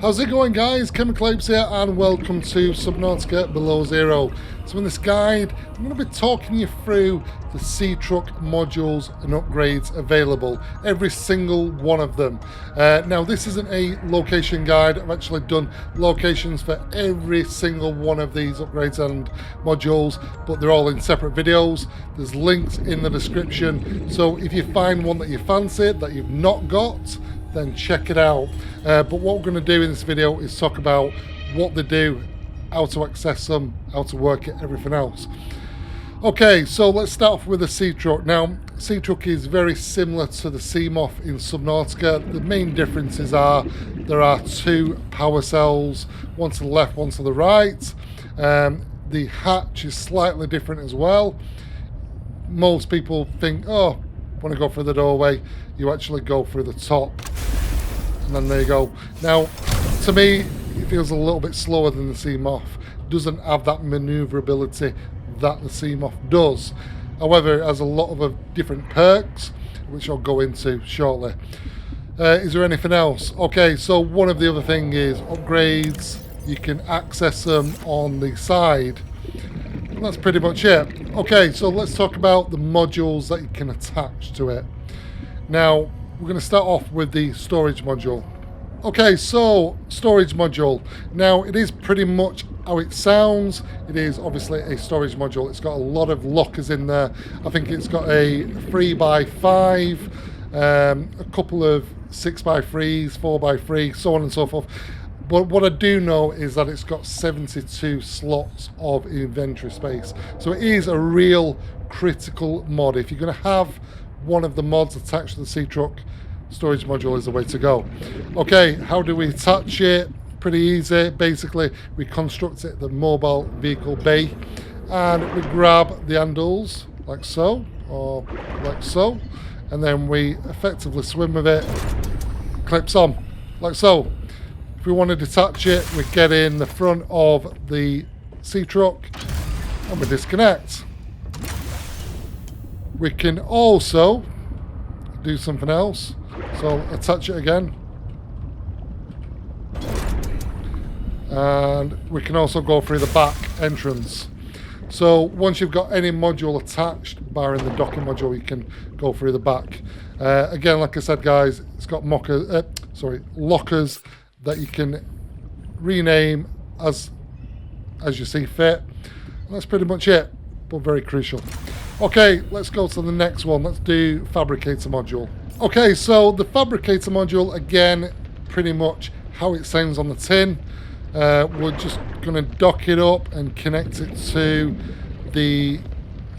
How's it going, guys? Chemiclapes here and welcome to Subnautica Below Zero. So in this guide I'm going to be talking you through the Seatruck modules and upgrades available, every single one of them. Now this isn't a location guide. I've actually done locations for every single one of these upgrades and modules, but they're all in separate videos. There's links in the description, so if you find one that you fancy that you've not got, then check it out. But what we're going to do in this video is talk about what they do, how to access them, how to work it, everything else. Okay, so let's start off with the Seatruck. Now, Seatruck is very similar to the Seamoth in Subnautica. The main differences are there are two power cells, one to the left, one to the right. The hatch is slightly different as well. Most people think, oh, want to go through the doorway, you actually go through the top, and then there you go. Now, to me, it feels a little bit slower than the Seamoth. Doesn't have that maneuverability that the Seamoth does. However, it has a lot of different perks, which I'll go into shortly. Is there anything else? Okay, so one of the other thing is upgrades. You can access them on the side. And that's pretty much it. Okay, so let's talk about the modules that you can attach to it. Now, we're going to start off with the storage module. Okay, so storage module. Now, it is pretty much how it sounds. It is obviously a storage module. It's got a lot of lockers in there. I think it's got a 3x5, a couple of 6x3s, 4x3, so on and so forth. But what I do know is that it's got 72 slots of inventory space. So it is a real critical mod. If you're going to have one of the mods attached to the Seatruck, storage module is the way to go. Okay, how do we attach it? Pretty easy. Basically, we construct it at the mobile vehicle bay, and we grab the handles like so, or like so, and then we effectively swim with it. Clips on, like so. If we want to detach it, we get in the front of the Seatruck and we disconnect. We can also do something else. So attach it again. And we can also go through the back entrance. So once you've got any module attached, barring the docking module, you can go through the back. Again, like I said, guys, it's got lockers that you can rename as you see fit. And that's pretty much it, but very crucial. Okay, let's go to the next one. Let's do Fabricator Module. Okay, so the Fabricator Module, again, pretty much how it sounds on the tin. We're just going to dock it up and connect it to the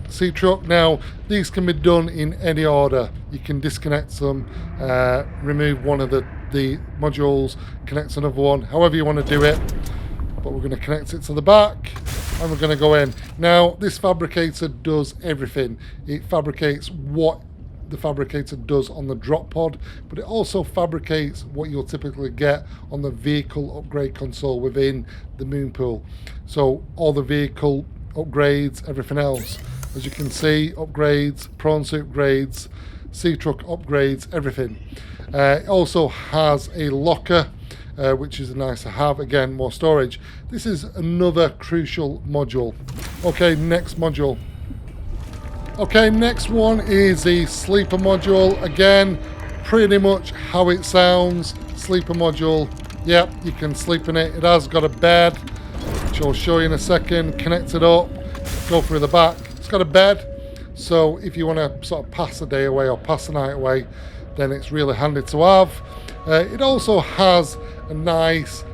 Seatruck. Now, these can be done in any order. You can disconnect them, remove one of the modules, connect another one, however you want to do it. But we're going to connect it to the back and we're going to go in. Now, this fabricator does everything. It fabricates what the fabricator does on the drop pod, but it also fabricates what you'll typically get on the vehicle upgrade console within the moon pool. So all the vehicle upgrades, everything else. As you can see, upgrades, prawn suit upgrades, Seatruck upgrades, everything. It also has a locker, which is nice to have. Again, more storage. This is another crucial module. Okay, next module. Okay, next one is the sleeper module. Again, pretty much how it sounds. Sleeper module. Yep, you can sleep in it. It has got a bed, which I'll show you in a second. Connect it up, go through the back. It's got a bed, so if you want to sort of pass the day away or pass the night away, then it's really handy to have. It also has a nice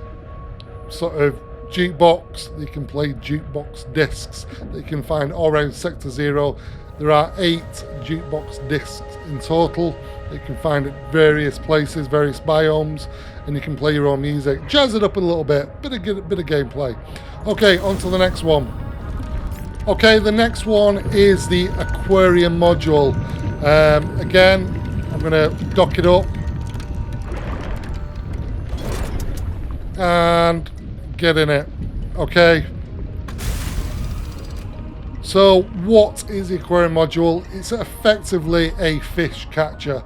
sort of jukebox that you can play jukebox discs that you can find all around Sector 0. There are 8 jukebox discs in total that you can find at various places, various biomes, and you can play your own music. Jazz it up a little bit, bit of gameplay. Okay, on to the next one. Okay, the next one is the Aquarium Module. Again, I'm going to dock it up and get in it. Okay. So what is the Aquarium Module? It's effectively a fish catcher.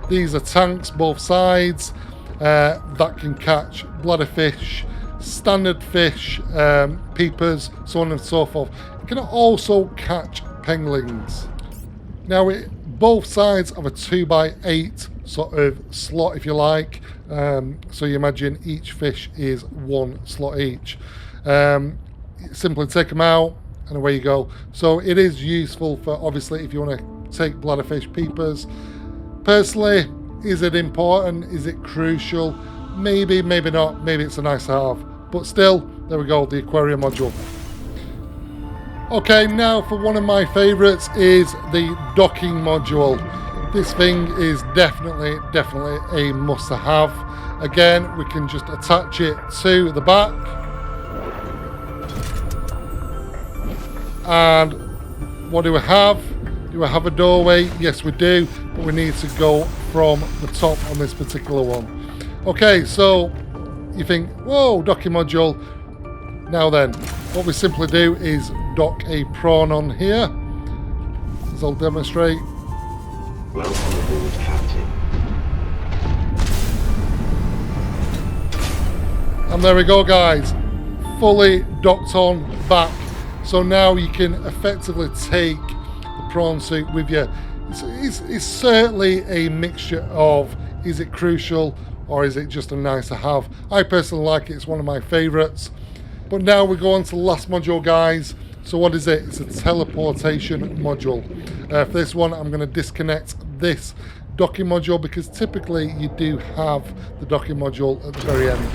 These are tanks both sides that can catch bladder fish, standard fish, peepers, so on and so forth. You can also catch penguins. Now, both sides of a 2x8 sort of slot, if you like. So you imagine each fish is one slot each. Simply take them out and away you go. So it is useful for, obviously, if you want to take bladderfish, peepers. Personally, is it important? Is it crucial? Maybe, maybe not. Maybe it's a nice to have. But still, there we go, the Aquarium Module. Okay, now for one of my favourites is the Docking Module. This thing is definitely a must-have. Again, we can just attach it to the back. And what do we have? Do we have a doorway? Yes, we do, but we need to go from the top on this particular one. Okay, so you think, whoa, docking module. Now then, what we simply do is dock a prawn on here, as I'll demonstrate. Welcome aboard, Captain. And there we go, guys. Fully docked on back. So now you can effectively take the prawn suit with you. It's certainly a mixture of, is it crucial or is it just a nice to have? I personally like it. It's one of my favourites. But now we go on to the last module, guys. So what is it? It's a teleportation module. For this one, I'm going to disconnect this docking module because typically you do have the docking module at the very end.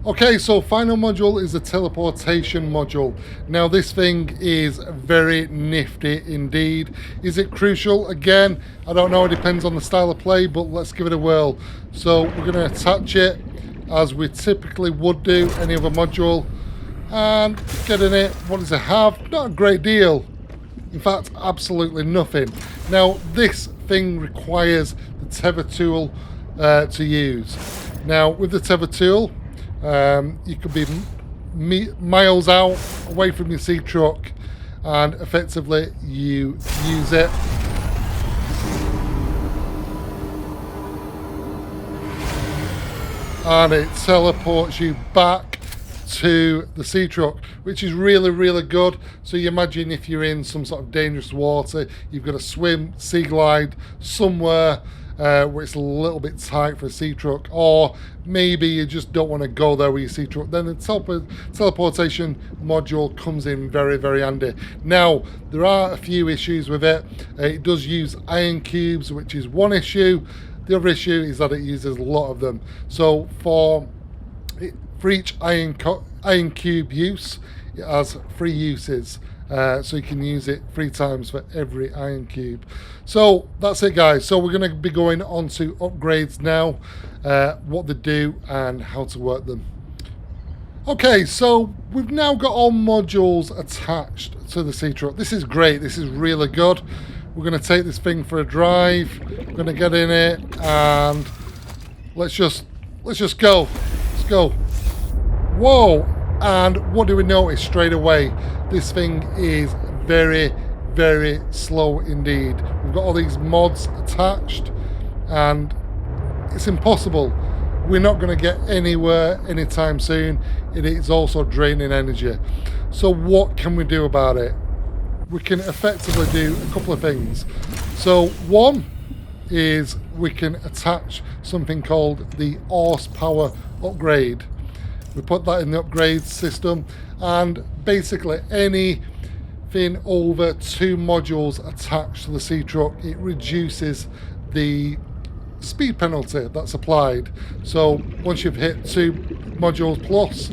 Okay, so final module is the teleportation module. Now this thing is very nifty indeed. Is it crucial? Again, I don't know, it depends on the style of play, but let's give it a whirl. So we're going to attach it as we typically would do any other module. And get in it. What does it have? Not a great deal. In fact, absolutely nothing. Now this thing requires the tether tool to use. Now with the tether tool, you could be miles out away from your Seatruck and effectively you use it. And it teleports you back to the Seatruck, which is really good. So you imagine if you're in some sort of dangerous water, you've got to swim, sea glide somewhere where it's a little bit tight for a Seatruck, or maybe you just don't want to go there with your Seatruck, then the teleportation module comes in very handy. Now there are a few issues with it. It does use iron cubes, which is one issue. The other issue is that it uses a lot of them. So for each iron cube use, it has 3 uses. So you can use it 3 times for every iron cube. So that's it, guys. So we're going to be going on to upgrades now, what they do and how to work them. Okay, so we've now got all modules attached to the Seatruck. This is great. This is really good. We're going to take this thing for a drive. We're going to get in it and let's just go. Let's go. Whoa! And what do we notice straight away? This thing is very slow indeed. We've got all these mods attached and it's impossible. We're not going to get anywhere anytime soon. It is also draining energy. So what can we do about it? We can effectively do a couple of things. So one is we can attach something called the horsepower upgrade. We put that in the upgrade system, and basically anything over 2 modules attached to the Seatruck, it reduces the speed penalty that's applied. So once you've hit 2 modules plus,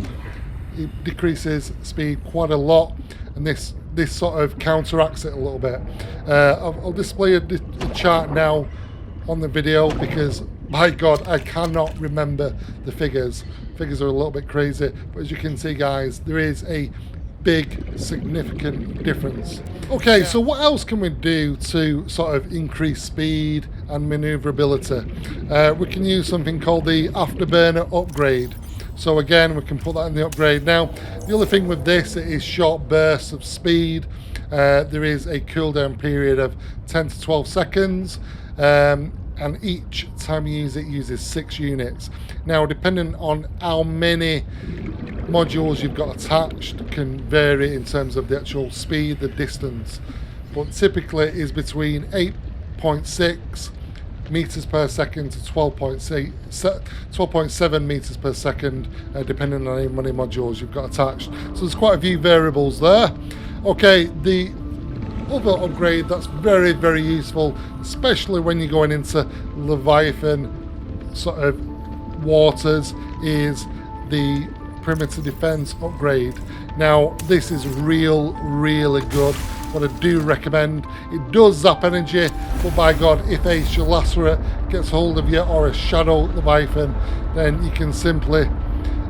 it decreases speed quite a lot, and this sort of counteracts it a little bit. I'll display a chart now on the video because, my God, I cannot remember the figures. Figures are a little bit crazy, but as you can see, guys, there is a big, significant difference. Okay, so what else can we do to sort of increase speed and maneuverability? We can use something called the Afterburner Upgrade. So again, we can put that in the upgrade. Now, the other thing with this, it is short bursts of speed. There is a cooldown period of 10 to 12 seconds. and each time you use it uses 6 units. Now, depending on how many modules you've got attached can vary in terms of the actual speed, the distance, but typically is between 8.6 meters per second to 12.7 meters per second, depending on how many modules you've got attached. So there's quite a few variables there. Okay, the other upgrade that's very, very useful, especially when you're going into Leviathan sort of waters, is the perimeter defense upgrade. Now, this is really good. What I do recommend, it does zap energy, but by God, if a Shalacera gets hold of you or a Shadow Leviathan, then you can simply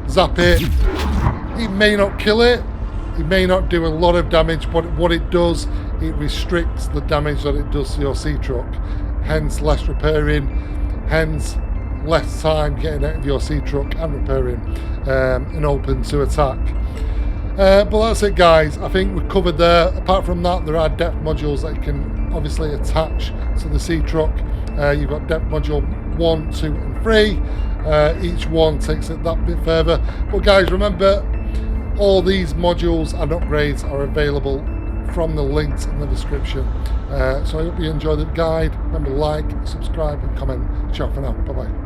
zap it. It may not kill it, it may not do a lot of damage, but what it does, it restricts the damage that it does to your Seatruck, hence less repairing, hence less time getting out of your Seatruck and repairing, and open to attack. But that's it, guys. I think we're covered there. Apart from that, there are depth modules that you can obviously attach to the Seatruck. You've got depth module 1, 2 and 3. Each one takes it that bit further. But guys, remember, all these modules and upgrades are available from the links in the description. So I hope you enjoy the guide. Remember, like, subscribe and comment. Ciao for now. Bye bye.